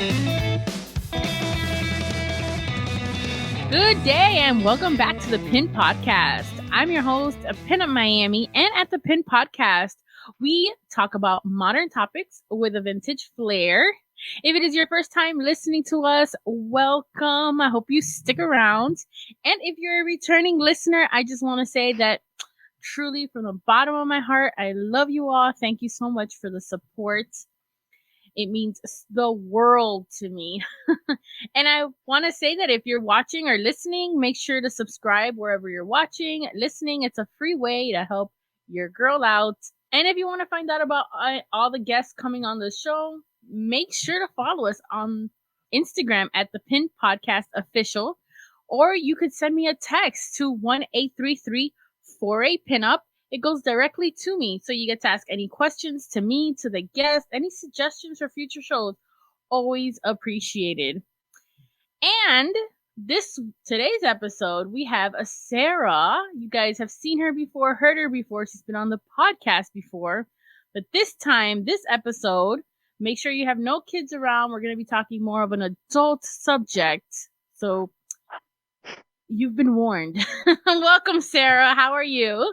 Good day and welcome back to the Pin Podcast. I'm your host, PinUp Miami, and at the Pin Podcast, we talk about modern topics with a vintage flair. If it is your first time listening to us, welcome. I hope you stick around. And if you're a returning listener, I just want to say that truly from the bottom of my heart, I love you all. Thank you so much for the support. It means the world to me. And I want to say that if you're watching or listening, make sure to subscribe wherever you're watching, listening. It's a free way to help your girl out. And if you want to find out about all the guests coming on the show, make sure to follow us on Instagram at the Pin Podcast Official, or you could send me a text to 1-833-48-PINUP. It goes directly to me, so you get to ask any questions to me, to the guest, any suggestions for future shows. Always appreciated. And today's episode, we have a Sarah. You guys have seen her before, heard her before. She's been on the podcast before. But this episode, make sure you have no kids around. We're going to be talking more of an adult subject. So you've been warned. Welcome, Sarah. How are you?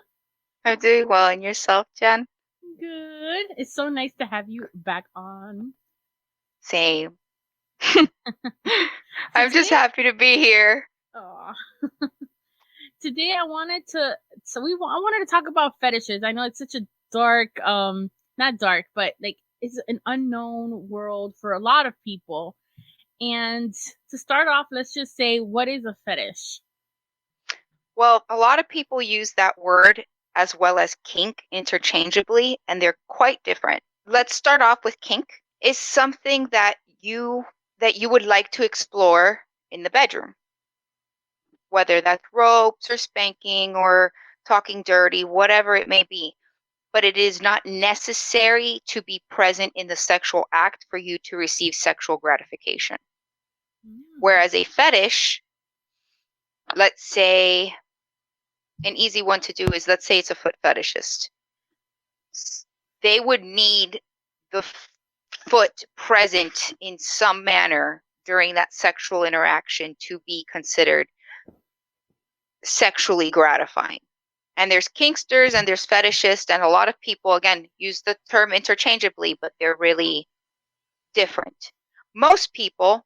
I'm doing well. And yourself, Jen? Good. It's so nice to have you back on. Same. I'm just happy to be here. Aw. Today I wanted to talk about fetishes. I know it's such a dark, not dark, but like it's an unknown world for a lot of people. And to start off, let's just say, what is a fetish? Well, a lot of people use that word as well as kink interchangeably, and they're quite different. Let's start off with kink. Is something that you would like to explore in the bedroom, whether that's ropes or spanking or talking dirty, whatever it may be. But it is not necessary to be present in the sexual act for you to receive sexual gratification. Whereas a fetish, let's say, an easy one to do is, let's say it's a foot fetishist. They would need the foot present in some manner during that sexual interaction to be considered sexually gratifying. And there's kinksters and there's fetishists, and a lot of people, again, use the term interchangeably, but they're really different. Most people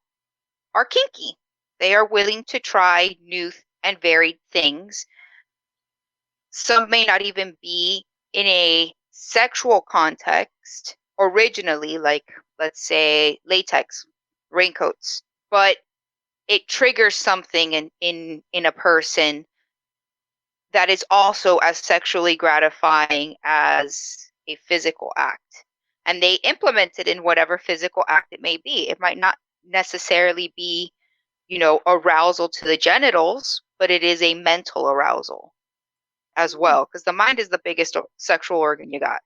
are kinky. They are willing to try new and varied things. Some may not even be in a sexual context originally, like, let's say, latex, raincoats, but it triggers something in a person that is also as sexually gratifying as a physical act. And they implement it in whatever physical act it may be. It might not necessarily be, arousal to the genitals, but it is a mental arousal as well, because the mind is the biggest sexual organ you got.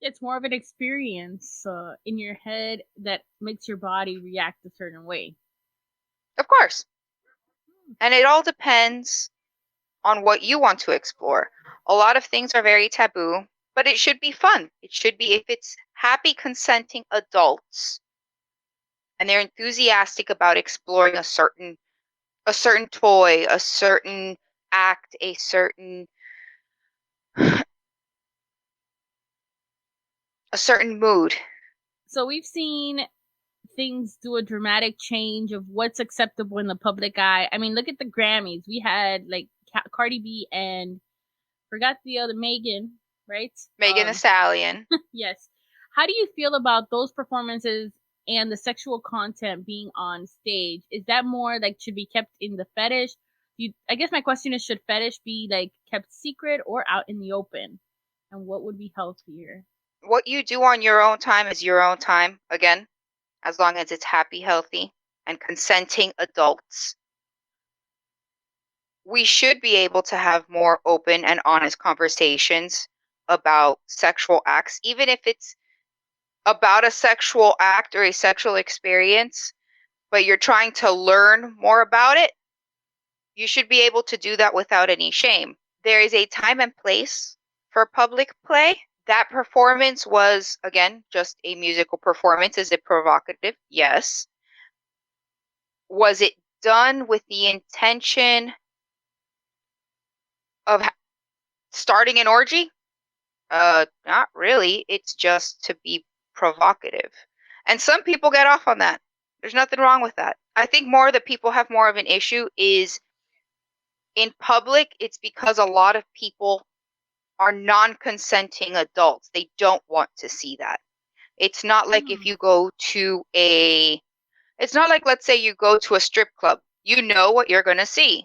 It's more of an experience in your head that makes your body react a certain way. Of course. And it all depends on what you want to explore. A lot of things are very taboo, but it should be fun. It should be, if it's happy, consenting adults and they're enthusiastic about exploring a certain toy, a certain act, a certain mood. So we've seen things do a dramatic change of what's acceptable in the public eye. I mean, look at the Grammys. We had like Cardi B and forgot the other Megan, right? Megan Thee Stallion. Yes. How do you feel about those performances and the sexual content being on stage? Is that more like should be kept in the fetish? I guess my question is, should fetish be like kept secret or out in the open? And what would be healthier? What you do on your own time is your own time, again, as long as it's happy, healthy, and consenting adults. We should be able to have more open and honest conversations about sexual acts, even if it's about a sexual act or a sexual experience, but you're trying to learn more about it. You should be able to do that without any shame. There is a time and place for public play, that performance was, again, just a musical performance. Is it provocative? Yes. Was it done with the intention of starting an orgy? Not really. It's just to be provocative. And some people get off on that. There's nothing wrong with that. I think more that people have more of an issue is in public, it's because a lot of people are non-consenting adults. They don't want to see that. It's not like if you go to it's not like, let's say you go to a strip club. You know what you're going to see.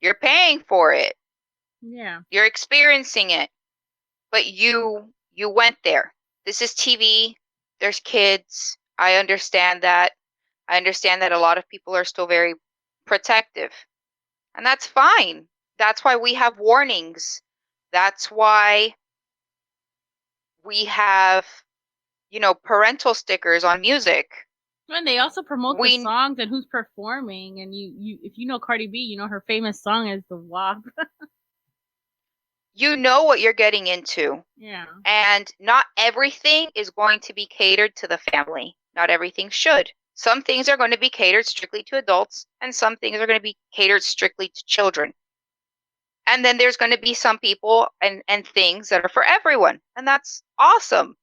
You're paying for it. Yeah. You're experiencing it. But you went there. This is TV. There's kids. I understand that. I understand that a lot of people are still very protective. And that's fine. That's why we have warnings. That's why we have, parental stickers on music. And they also promote the songs and who's performing. And you if you know Cardi B, her famous song is The WAP. You know what you're getting into. Yeah. And not everything is going to be catered to the family. Not everything should. Some things are going to be catered strictly to adults, and some things are going to be catered strictly to children. And then there's going to be some people and things that are for everyone. And that's awesome.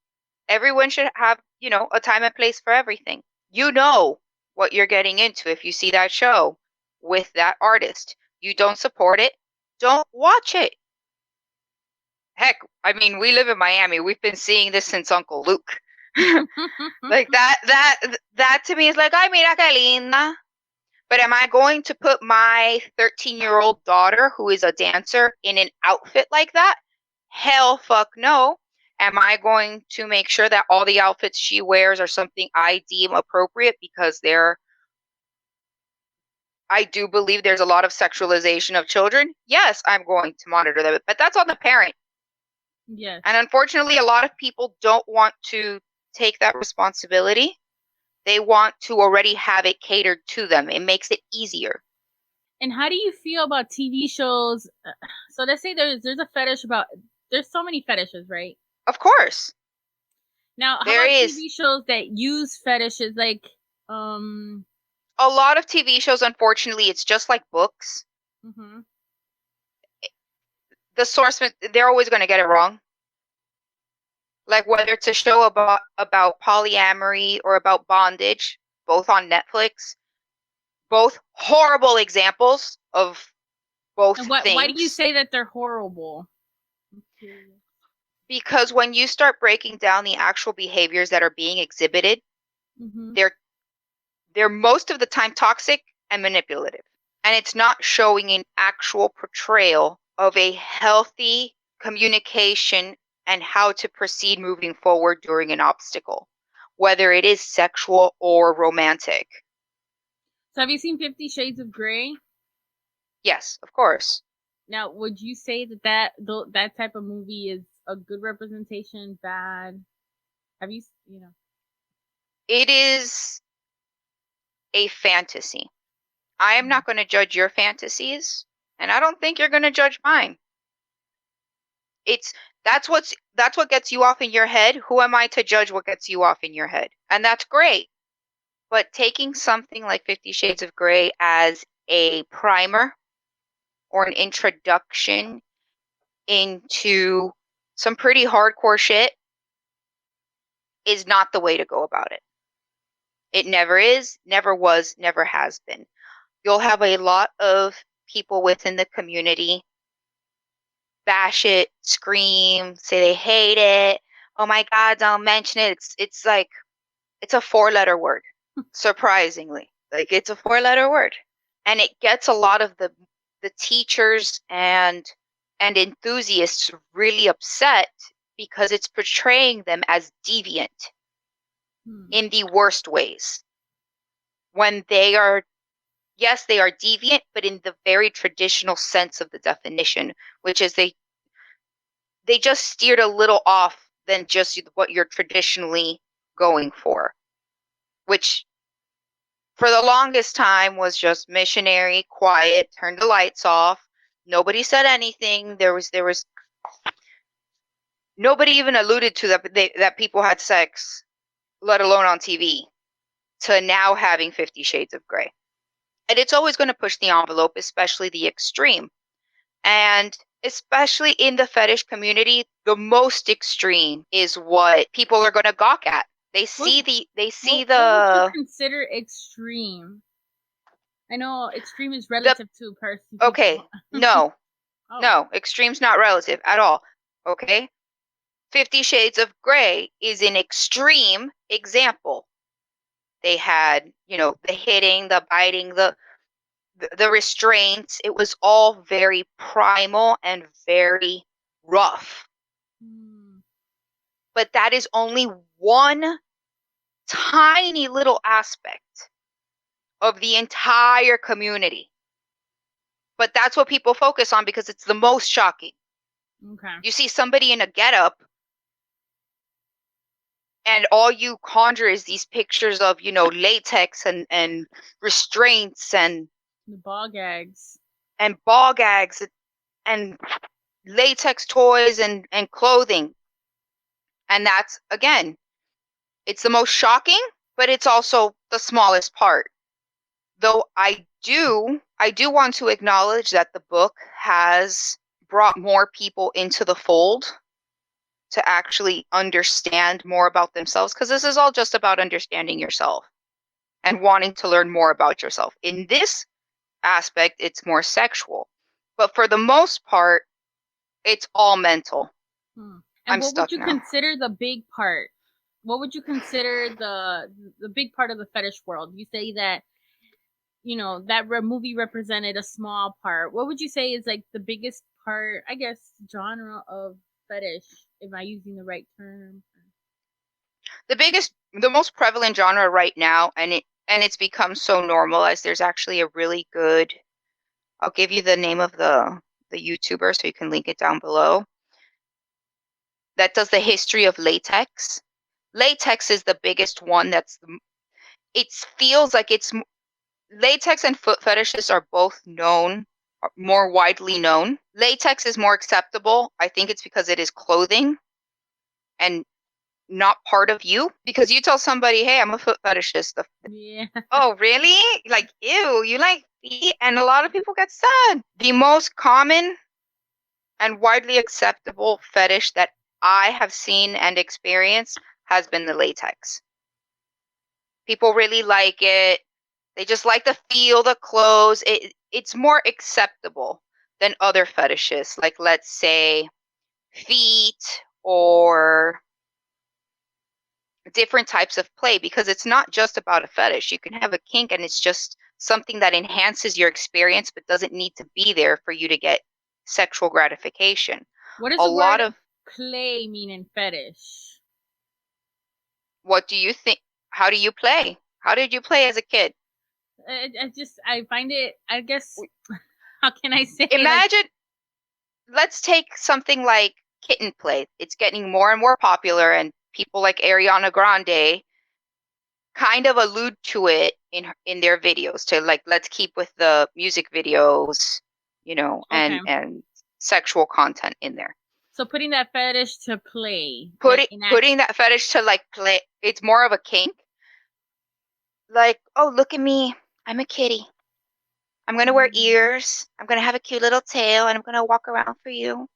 Everyone should have, a time and place for everything. You know what you're getting into if you see that show with that artist. You don't support it, don't watch it. Heck, I mean, we live in Miami. We've been seeing this since Uncle Luke. Like that to me is like, ay, mira que linda. But am I going to put my 13-year-old daughter, who is a dancer, in an outfit like that? Hell fuck no. Am I going to make sure that all the outfits she wears are something I deem appropriate because I do believe there's a lot of sexualization of children? Yes, I'm going to monitor them, but that's on the parent. Yes. And unfortunately, a lot of people don't want to take that responsibility. They want to already have it catered to them. It makes it easier. And how do you feel about TV shows? So let's say there's a fetish there's so many fetishes, right? Of course. Now, how about TV shows that use fetishes like a lot of TV shows, unfortunately, it's just like books. Mm-hmm. The source, they're always going to get it wrong. Like whether it's a show about polyamory or about bondage, both on Netflix, both horrible examples of both things. Why do you say that they're horrible? Because when you start breaking down the actual behaviors that are being exhibited, mm-hmm. they're most of the time toxic and manipulative. And it's not showing an actual portrayal of a healthy communication and how to proceed moving forward during an obstacle, whether it is sexual or romantic. So have you seen 50 Shades of Grey? Yes, of course. Now, would you say that type of movie is a good representation, bad? Have you? It is a fantasy. I am not going to judge your fantasies, and I don't think you're going to judge mine. That's what gets you off in your head. Who am I to judge what gets you off in your head? And that's great. But taking something like 50 Shades of Grey as a primer or an introduction into some pretty hardcore shit is not the way to go about it. It never is, never was, never has been. You'll have a lot of people within the community bash it, scream, say they hate it. Oh my God, don't mention it. It's like, it's a 4-letter word, surprisingly. Like, it's a 4-letter word. And it gets a lot of the teachers and enthusiasts really upset because it's portraying them as deviant in the worst ways. When they are, yes, they are deviant, but in the very traditional sense of the definition, which is they just steered a little off than just what you're traditionally going for, which for the longest time was just missionary, quiet, turn the lights off. Nobody said anything. There was nobody even alluded to that people had sex, let alone on TV, to now having 50 Shades of Grey. And it's always going to push the envelope, especially the extreme. And especially in the fetish community, the most extreme is what people are going to gawk at. What would you consider extreme? I know extreme is relative to person. Okay, no. Oh. No, extreme's not relative at all. Okay? 50 Shades of Grey is an extreme example. They had, the hitting, the biting, the restraints. It was all very primal and very rough. But that is only one tiny little aspect of the entire community. But that's what people focus on because it's the most shocking. Okay. You see somebody in a getup, and all you conjure is these pictures of, latex and restraints and the ball gags. And ball gags and latex toys and clothing. And that's, again, it's the most shocking, but it's also the smallest part. Though I do want to acknowledge that the book has brought more people into the fold to actually understand more about themselves, because this is all just about understanding yourself and wanting to learn more about yourself. In this aspect, it's more sexual, but for the most part, it's all mental. And what would you consider the big part? What would you consider the big part of the fetish world? You say that, that movie represented a small part. What would you say is like the biggest part, I guess, genre of fetish, if I'm using the right term? The most prevalent genre right now, and it's become so normalized. There's actually a really good, I'll give you the name of the YouTuber so you can link it down below, that does the history of latex. Latex is the biggest one. It feels like it's latex and foot fetishes are both more widely known. Latex is more acceptable. I think it's because it is clothing and not part of you. Because you tell somebody, hey, I'm a foot fetishist. Yeah. Oh, really? Like, ew, you like feet? And a lot of people get sad. The most common and widely acceptable fetish that I have seen and experienced has been the latex. People really like it. They just like the feel, the clothes. It's more acceptable than other fetishes, like, let's say, feet or different types of play, because it's not just about a fetish. You can have a kink and it's just something that enhances your experience but doesn't need to be there for you to get sexual gratification. What does the word play mean in fetish? What do you think? How do you play? How did you play as a kid? I find it, I guess, how can I say? Imagine, let's take something like kitten play. It's getting more and more popular, and people like Ariana Grande kind of allude to it in their videos to, like, let's keep with the music videos, okay, and sexual content in there. So putting that fetish to play. Putting that fetish to, like, play. It's more of a kink. Like, oh, look at me. I'm a kitty. I'm going to wear ears. I'm going to have a cute little tail, and I'm going to walk around for you.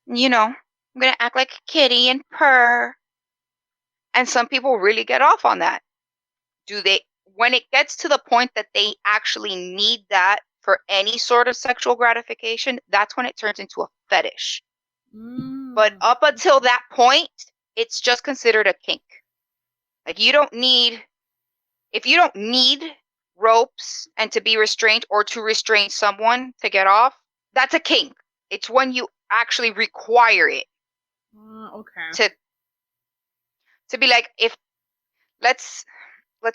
I'm going to act like a kitty and purr. And some people really get off on that. When it gets to the point that they actually need that for any sort of sexual gratification, that's when it turns into a fetish. But up until that point, it's just considered a kink. Like, if you don't need ropes and to be restrained or to restrain someone to get off, that's a kink. It's when you actually require it. Okay. To be like, if let's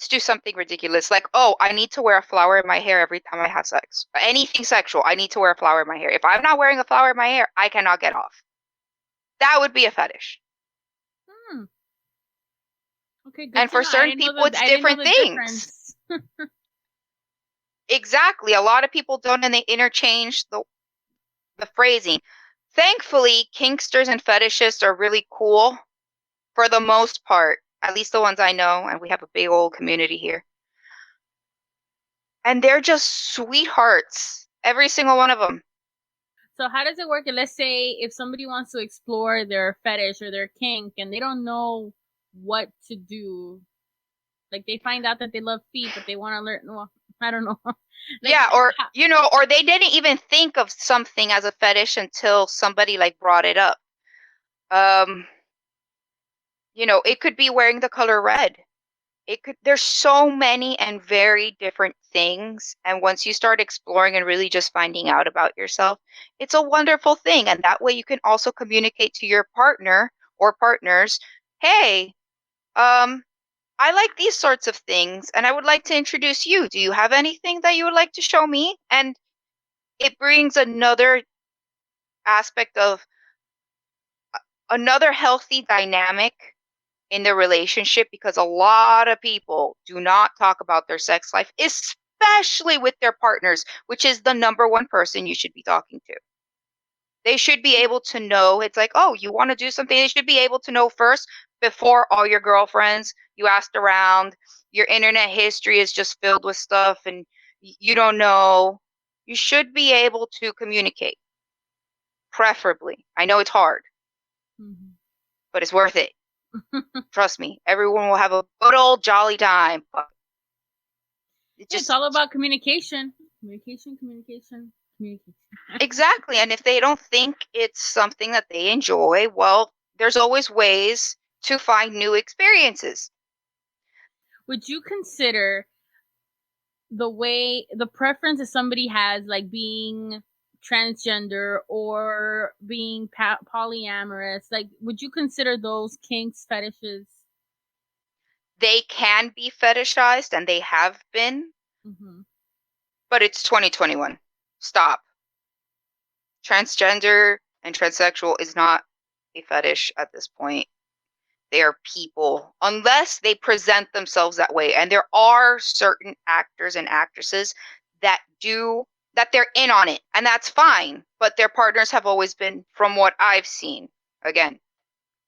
do something ridiculous, like, oh, I need to wear a flower in my hair every time I have sex. Anything sexual, I need to wear a flower in my hair. If I'm not wearing a flower in my hair, I cannot get off. That would be a fetish. Okay, good. And for certain people, it's different things. Exactly. A lot of people don't, and they interchange the phrasing. Thankfully, kinksters and fetishists are really cool for the most part, at least the ones I know, and we have a big old community here. And they're just sweethearts, every single one of them. So how does it work? Let's say if somebody wants to explore their fetish or their kink and they don't know what to do, like they find out that they love feet, but they want to learn. Well, I don't know. Yeah, or or they didn't even think of something as a fetish until somebody like brought it up. It could be wearing the color red. There's so many and very different things. And once you start exploring and really just finding out about yourself, it's a wonderful thing. And that way you can also communicate to your partner or partners, hey, I like these sorts of things and I would like to introduce you. Do you have anything that you would like to show me? And it brings another aspect of another healthy dynamic in the relationship, because a lot of people do not talk about their sex life, especially with their partners, which is the number one person you should be talking to. They should be able to know. It's like, oh, you want to do something? They should be able to know first before all your girlfriends. You asked around. Your internet history is just filled with stuff and you don't know. You should be able to communicate, preferably. I know it's hard, but it's worth it. Trust me, everyone will have a good old jolly time. It's all about communication. Communication. Exactly. And if they don't think it's something that they enjoy, well, there's always ways to find new experiences. Would you consider the preference that somebody has, like being transgender or being polyamorous, like would you consider those kinks fetishes? They can be fetishized and they have been, but it's 2021. Stop. Transgender and transsexual is not a fetish at this point. They are people, unless they present themselves that way. And there are certain actors and actresses that they're in on it, and that's fine. But their partners have always been, from what I've seen. Again,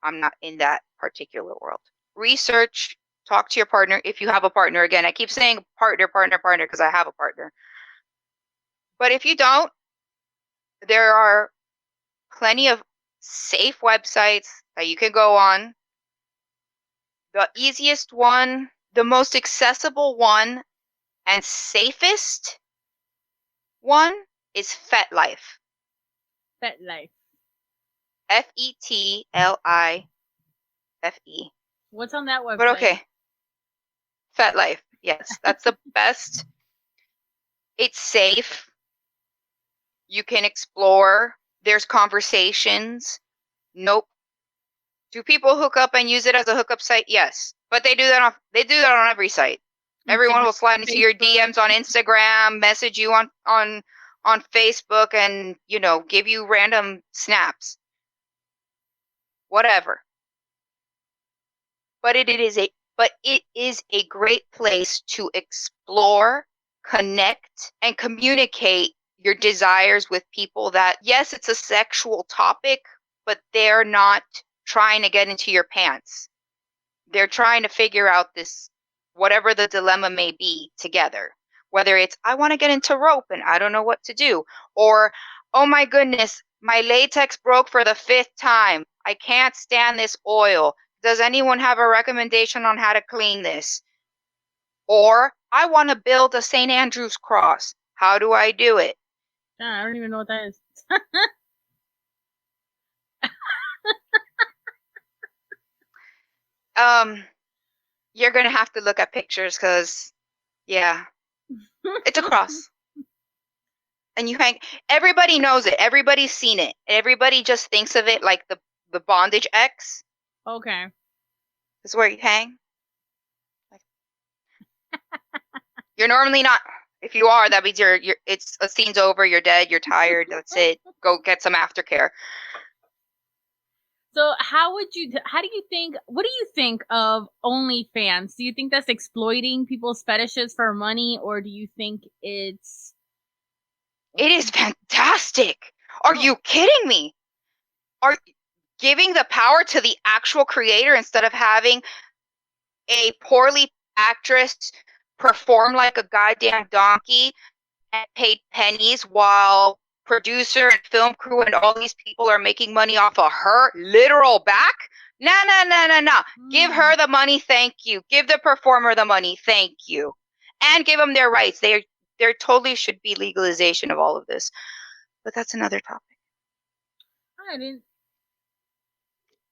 I'm not in that particular world. Research, talk to your partner if you have a partner. Again, I keep saying partner, because I have a partner. But if you don't, there are plenty of safe websites that you can go on. The easiest one, the most accessible one, and safest one is FetLife. FetLife. FetLife. What's on that website? But okay. FetLife. Yes, that's the best. It's safe. You can explore. There's conversations. Nope. Do people hook up and use it as a hookup site? Yes, but they do that on every site. Everyone will slide into your DMs on Instagram, message you on Facebook, and give you random snaps. Whatever. But it is a great place to explore, connect, and communicate your desires with people that, yes, it's a sexual topic, but they're not trying to get into your pants. They're trying to figure out this, whatever the dilemma may be, together. Whether it's, I want to get into rope and I don't know what to do, or, oh my goodness, my latex broke for the 5th time. I can't stand this oil. Does anyone have a recommendation on how to clean this? Or, I want to build a St. Andrew's cross. How do I do it? I don't even know what that is. You're going to have to look at pictures because, yeah, it's a cross. And everybody knows it. Everybody's seen it. Everybody just thinks of it like the bondage X. Okay. This is where you hang. You're normally not. If you are, that means it's a scene's over. You're dead. You're tired. That's it. Go get some aftercare. So what do you think of OnlyFans? Do you think that's exploiting people's fetishes for money, or do you think it is fantastic? Are you kidding me? are giving the power to the actual creator instead of having a poorly actress perform like a goddamn donkey and paid pennies while producer and film crew and all these people are making money off of her literal back. No. Give her the money, thank you. Give the performer the money, thank you. And give them their rights. There totally should be legalization of all of this. But that's another topic. I didn't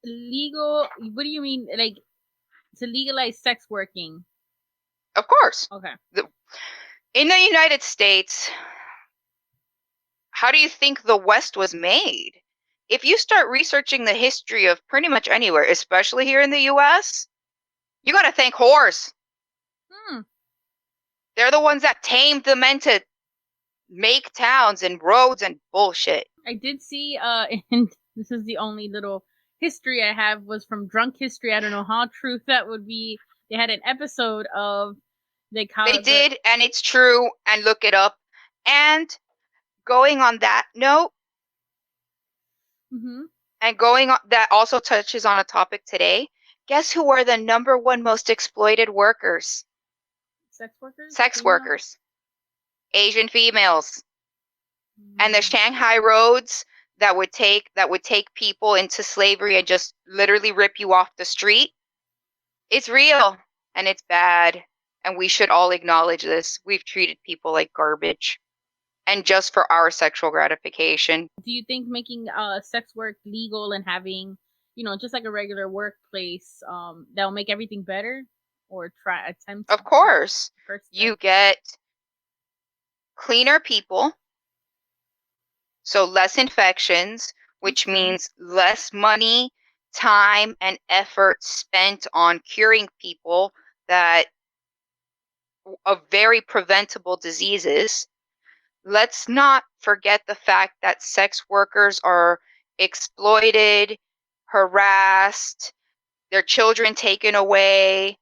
legal. What do you mean, like to legalize sex working? Of course. Okay. In the United States, how do you think the West was made? If you start researching the history of pretty much anywhere, especially here in the US, you got to thank whores. They're the ones that tamed the men to make towns and roads and bullshit. I did see, and this is the only little history I have was from Drunk History. I don't know how true that would be. They had an episode of they did, and it's true, and look it up. And going on that note, and going on, that also touches on a topic today. Guess who are the number one most exploited workers? Sex workers? Sex workers. Asian females. And the Shanghai roads that would take people into slavery and just literally rip you off the street. It's real and it's bad. And we should all acknowledge this. We've treated people like garbage. And just for our sexual gratification. Do you think making sex work legal and having, just like a regular workplace, that'll make everything better? Or attempt? Of course. You get cleaner people. So less infections, which means less money, time, and effort spent on curing people of very preventable diseases. Let's not forget the fact that sex workers are exploited, harassed, their children taken away,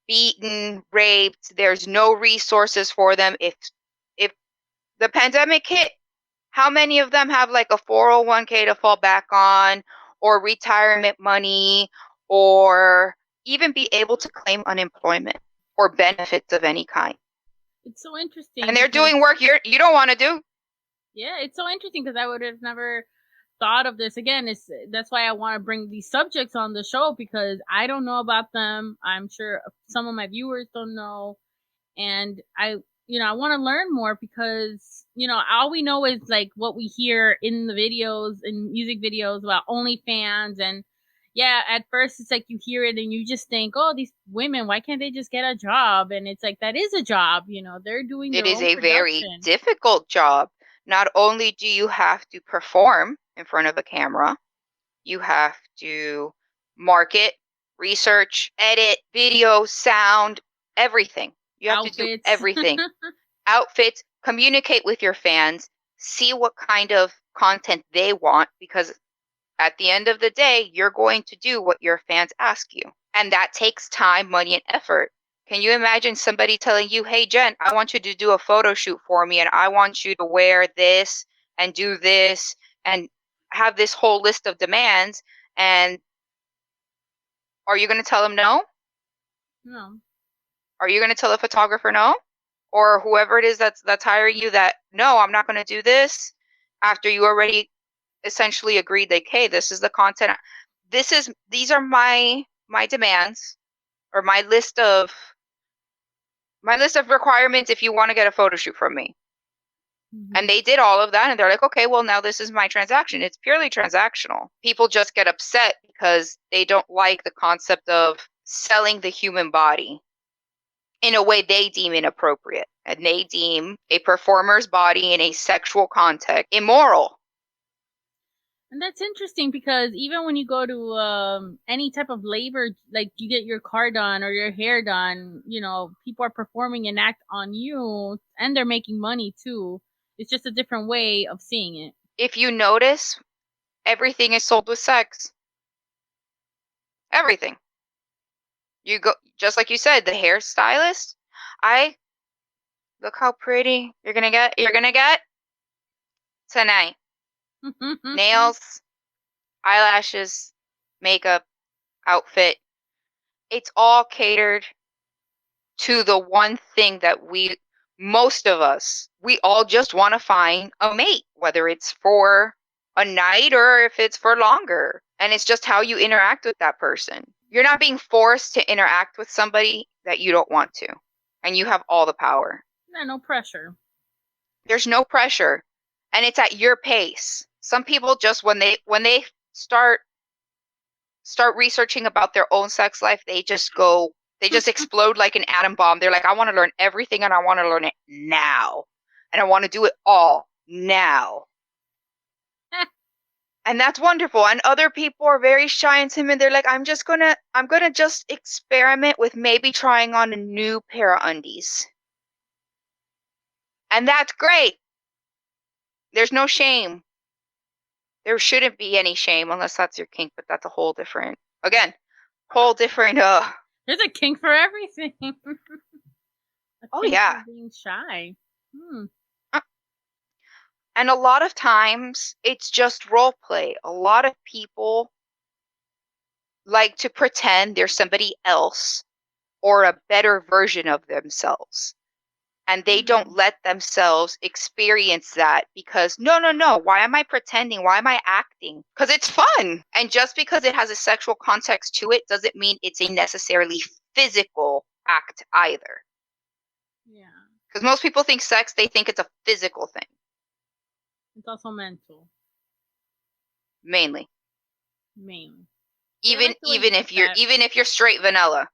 beaten, raped. There's no resources for them. If the pandemic hit, how many of them have like a 401k to fall back on, or retirement money, or even be able to claim unemployment or benefits of any kind? It's so interesting. And they're doing work you don't want to do. Yeah, it's so interesting because I would have never thought of this. Again, that's why I want to bring these subjects on the show, because I don't know about them. I'm sure some of my viewers don't know. And I want to learn more because, all we know is like what we hear in the videos and music videos about OnlyFans. And yeah, at first it's like you hear it and you just think, oh, these women, why can't they just get a job? And it's like, that is a job, they're doing it their is own a production. very difficult job. Not only do you have to perform in front of a camera, you have to market, research, edit, video, sound, everything. You have to do everything. Outfits, communicate with your fans, see what kind of content they want, because at the end of the day, you're going to do what your fans ask you. And that takes time, money, and effort. Can you imagine somebody telling you, hey, Jen, I want you to do a photo shoot for me, and I want you to wear this and do this and have this whole list of demands, and are you going to tell them no? No. Are you going to tell the photographer no? Or whoever it is that's hiring you that, no, I'm not going to do this, after you already essentially agreed, like, hey, this is the content. These are my demands, or my list of requirements if you want to get a photo shoot from me. And they did all of that, and they're like, okay, well, now this is my transaction. It's purely transactional. People just get upset because they don't like the concept of selling the human body in a way they deem inappropriate. And they deem a performer's body in a sexual context immoral. And that's interesting because even when you go to any type of labor, like you get your car done or your hair done, people are performing an act on you and they're making money too. It's just a different way of seeing it. If you notice, everything is sold with sex. Everything. You go, just like you said, the hairstylist. Look how pretty you're gonna get tonight. Nails, eyelashes, makeup, outfit. It's all catered to the one thing that most of us, we all just want to find a mate, whether it's for a night or if it's for longer. And it's just how you interact with that person. You're not being forced to interact with somebody that you don't want to. And you have all the power. Yeah, no pressure. There's no pressure. And it's at your pace. Some people just when they start researching about their own sex life, they just explode like an atom bomb. They're like, I want to learn everything and I want to learn it now. And I want to do it all now. And that's wonderful. And other people are very shy and timid. They're like, I'm gonna just experiment with maybe trying on a new pair of undies. And that's great. There's no shame. There shouldn't be any shame unless that's your kink, but that's a whole different There's a kink for everything. Oh yeah. Being shy. And a lot of times it's just role play. A lot of people like to pretend they're somebody else or a better version of themselves. And they don't let themselves experience that because no. Why am I pretending? Why am I acting? Because it's fun. And just because it has a sexual context to it doesn't mean it's a necessarily physical act either. Yeah. Because most people think sex, they think it's a physical thing. It's also mental. Mainly. Even if you're straight vanilla.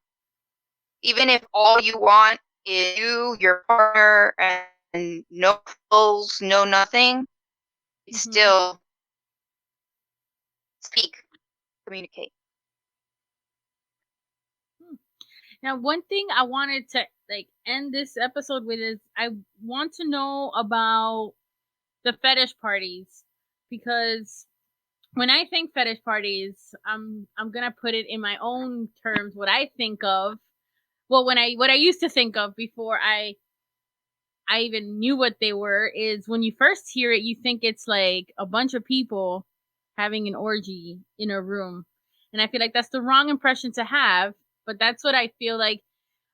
Even if all you want is you, your partner, and no clothes, no nothing, still speak, communicate. Now, one thing I wanted to end this episode with is I want to know about the fetish parties, because when I think fetish parties, I'm gonna put it in my own terms. What I think of, what I used to think of before I even knew what they were, is when you first hear it, you think it's like a bunch of people having an orgy in a room, and I feel like that's the wrong impression to have. But that's what I feel like.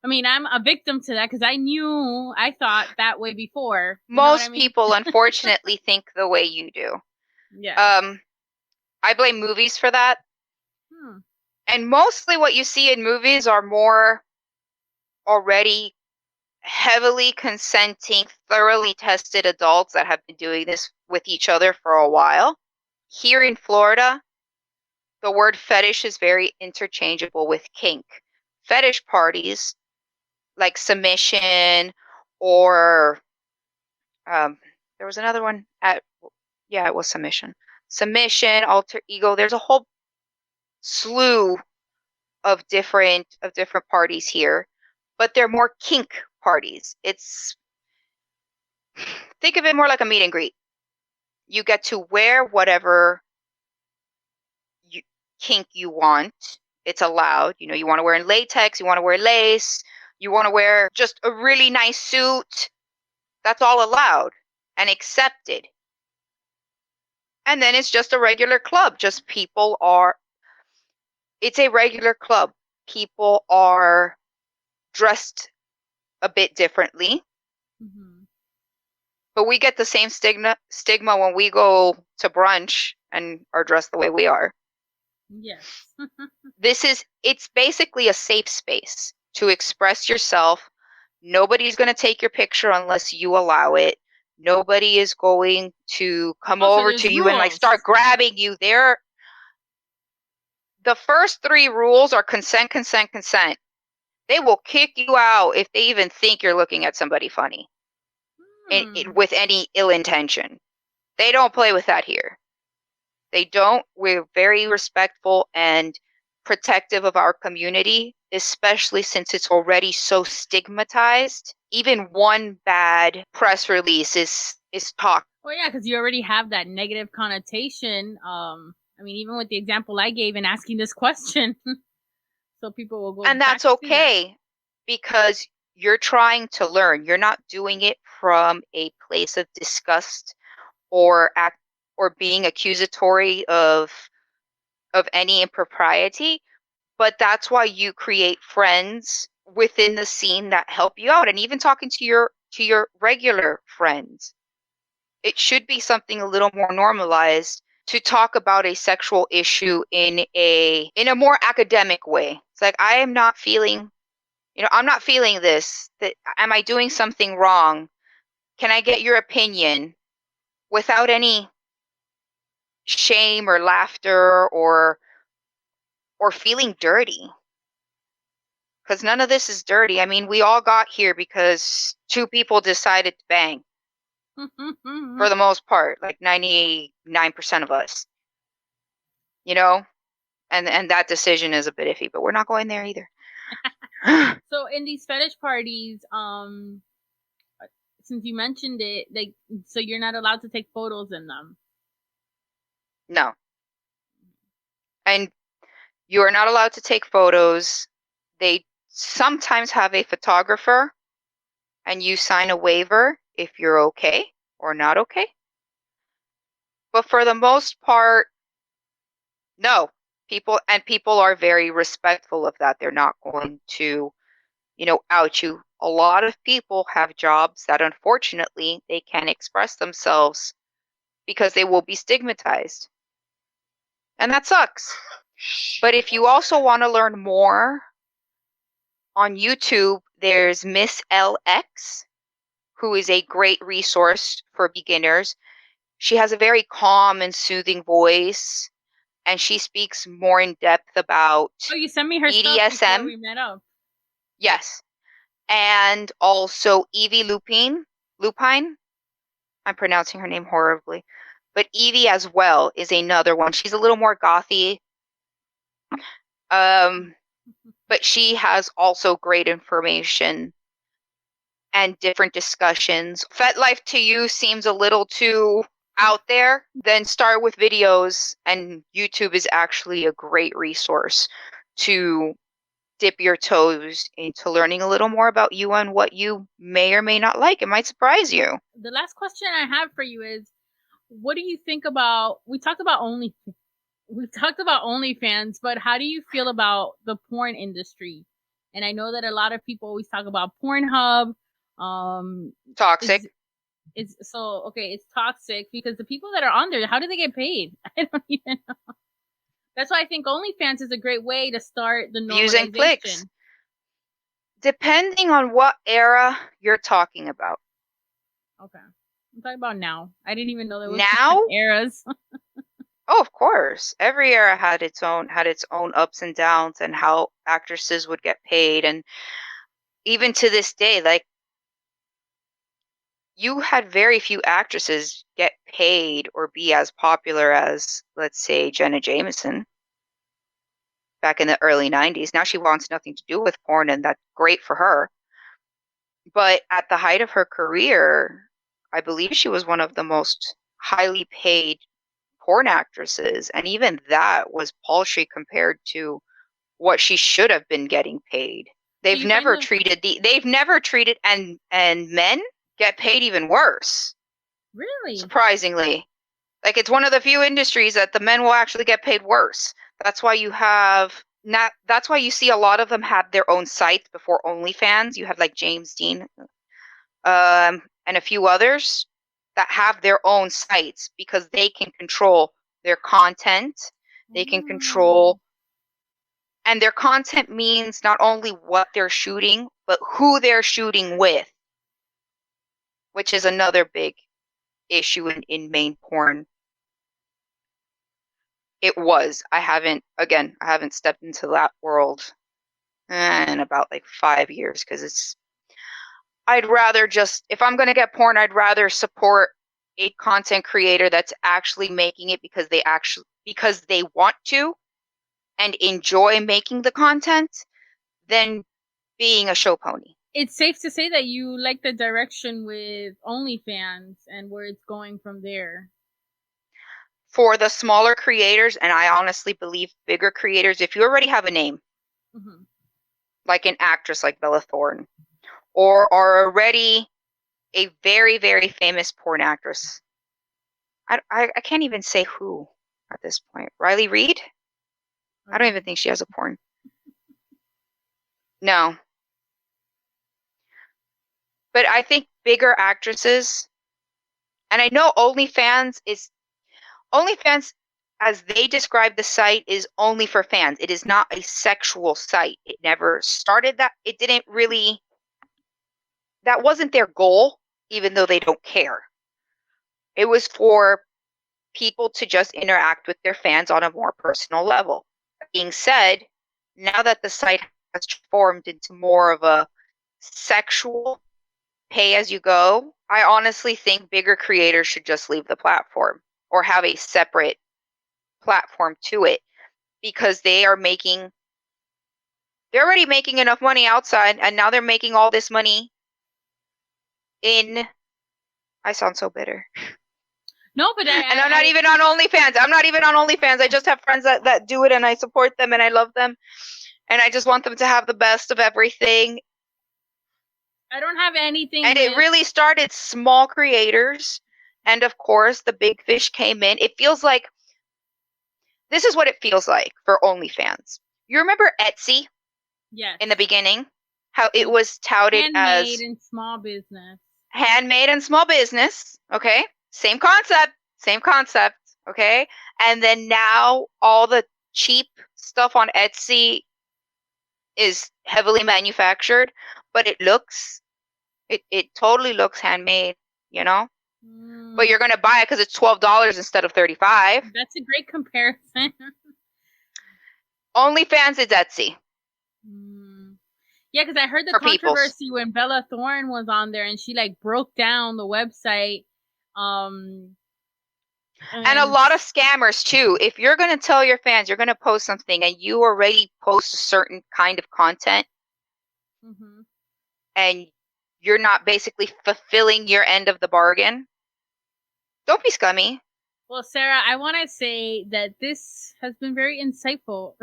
I mean, I'm a victim to that because I thought that way before. Most people, unfortunately, think the way you do. Yeah. I blame movies for that. And mostly what you see in movies are more already heavily consenting, thoroughly tested adults that have been doing this with each other for a while. Here in Florida, the word fetish is very interchangeable with kink. Fetish parties, like submission, or there was another one it was submission. Submission, alter ego. There's a whole slew of different parties here, but they're more kink parties. Think of it more like a meet and greet. You get to wear whatever kink you want. It's allowed. You want to wear latex, you want to wear lace, you want to wear just a really nice suit. That's all allowed and accepted. And then it's just a regular club. It's a regular club. People are dressed a bit differently. But we get the same stigma when we go to brunch and are dressed the way we are. Yes. It's basically a safe space to express yourself. Nobody's going to take your picture unless you allow it. Nobody is going to come over to you and start grabbing you. The first 3 rules are consent, consent, consent. They will kick you out if they even think you're looking at somebody funny with any ill intention. They don't play with that here. They don't. We're very respectful and protective of our community, especially since it's already so stigmatized. Even one bad press release is talk. Well, yeah, because you already have that negative connotation. I mean, even with the example I gave in asking this question, so people will go. And that's okay, because you're trying to learn. You're not doing it from a place of disgust or being accusatory of of any impropriety, but that's why you create friends within the scene that help you out. And even talking to your regular friends, it should be something a little more normalized to talk about a sexual issue in a more academic way. It's like, I am not feeling, I'm not feeling this. Am I doing something wrong? Can I get your opinion without any shame or laughter or feeling dirty? Because none of this is dirty. I mean, we all got here because two people decided to bang, for the most part, like 99% of us, and that decision is a bit iffy, but we're not going there either. So in these fetish parties, since you mentioned it, so you're not allowed to take photos in them. No. And you are not allowed to take photos. They sometimes have a photographer, and you sign a waiver if you're okay or not okay. But for the most part, no. People are very respectful of that. They're not going to, out you. A lot of people have jobs that unfortunately they can't express themselves because they will be stigmatized. And that sucks. But if you also want to learn more, on YouTube, there's Miss LX, who is a great resource for beginners. She has a very calm and soothing voice, and she speaks more in depth about Oh, you sent me her BDSM. stuff before we met up. Yes. And also Evie Lupine. I'm pronouncing her name horribly. But Evie as well is another one. She's a little more gothy. But she has also great information and different discussions. FetLife to you seems a little too out there, then start with videos, and YouTube is actually a great resource to dip your toes into learning a little more about you and what you may or may not like. It might surprise you. The last question I have for you is, what do you think about, we've talked about OnlyFans, but how do you feel about the porn industry? And I know that a lot of people always talk about Pornhub. Toxic. It's toxic because the people that are on there, how do they get paid? I don't even know. That's why I think OnlyFans is a great way to start the normalization. Views and clicks. Depending on what era you're talking about. Okay. I'm talking about now. I didn't even know there was now eras. Oh, of course. Every era had its own ups and downs and how actresses would get paid. And even to this day, like, you had very few actresses get paid or be as popular as, let's say, Jenna Jameson back in the early 90s. Now she wants nothing to do with porn, and that's great for her. But at the height of her career, I believe she was one of the most highly paid porn actresses, and even that was paltry compared to what she should have been getting paid. They've never treated and men get paid even worse. Really? Surprisingly. Like, it's one of the few industries that the men will actually get paid worse. That's why you see a lot of them have their own sites before OnlyFans. You have like James Dean and a few others that have their own sites because they can control their content. They can control, and their content means not only what they're shooting, but who they're shooting with, which is another big issue in main porn. It was. I haven't stepped into that world in about like 5 years because I'd rather just, if I'm going to get porn, I'd rather support a content creator that's actually making it because they want to and enjoy making the content than being a show pony. It's safe to say that you like the direction with OnlyFans and where it's going from there. For the smaller creators, and I honestly believe bigger creators, if you already have a name, like an actress like Bella Thorne, or are already a very, very famous porn actress. I can't even say who at this point. Riley Reid? I don't even think she has a porn. No. But I think bigger actresses, and I know OnlyFans, as they describe the site, is only for fans. It is not a sexual site. It never started that. It didn't really, that wasn't their goal, even though they don't care. It was for people to just interact with their fans on a more personal level. That being said, now that the site has formed into more of a sexual pay as you go, I honestly think bigger creators should just leave the platform or have a separate platform to it, because they're already making enough money outside, and now they're making all this money in. I sound so bitter. No, but and I'm not even on OnlyFans. I just have friends that do it, and I support them, and I love them, and I just want them to have the best of everything. I don't have anything. And it really started small creators, and of course the big fish came in. It feels like this is what it feels like for OnlyFans. You remember Etsy? Yes. In the beginning, how it was touted as handmade and small business. Handmade and small business. Okay, same concept. Okay, and then now all the cheap stuff on Etsy is heavily manufactured, but it totally looks handmade, you know. But you're gonna buy it because it's $12 instead of $35. That's a great comparison. OnlyFans is Etsy. Yeah, because I heard the controversy when Bella Thorne was on there, and she like broke down the website. And a lot of scammers too. If you're gonna tell your fans you're gonna post something, and you already post a certain kind of content, and you're not basically fulfilling your end of the bargain, don't be scummy. Well, Sarah, I want to say that this has been very insightful.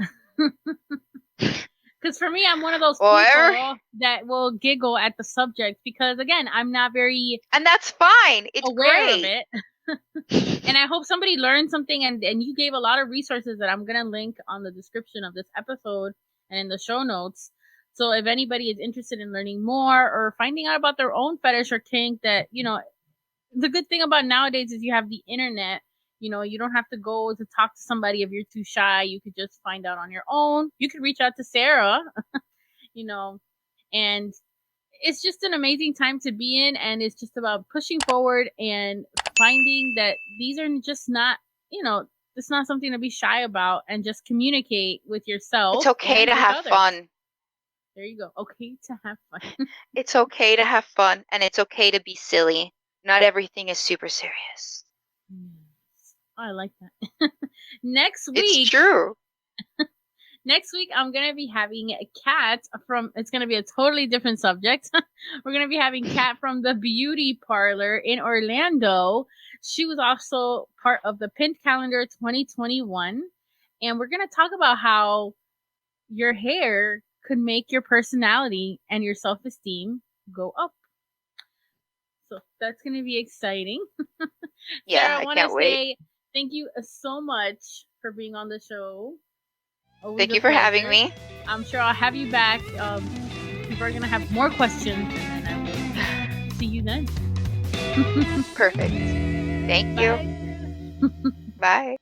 Because for me, I'm one of those people that will giggle at the subject, because again, I'm not very, and that's fine. It's aware great. of it. And I hope somebody learned something, and you gave a lot of resources that I'm gonna link on the description of this episode and in the show notes. So if anybody is interested in learning more or finding out about their own fetish or kink, that, you know, the good thing about nowadays is you have the internet. You know, you don't have to go to talk to somebody if you're too shy. You could just find out on your own. You could reach out to Sarah, you know, and it's just an amazing time to be in. And it's just about pushing forward and finding that these are just not, you know, it's not something to be shy about, and just communicate with yourself. It's okay to have fun. There you go. Okay to have fun. It's okay to have fun, and it's okay to be silly. Not everything is super serious. Oh, I like that. Next week. It's true. Next week, I'm going to be having Kat from, it's going to be a totally different subject. We're going to be having Kat from the Beauty Parlor in Orlando. She was also part of the Pin Calendar 2021. And we're going to talk about how your hair could make your personality and your self-esteem go up. So that's going to be exciting. Yeah, Sarah, I want to say thank you so much for being on the show. Always thank you for having me. I'm sure I'll have you back. People are going to have more questions, and I will see you then. Perfect. Thank you. Bye.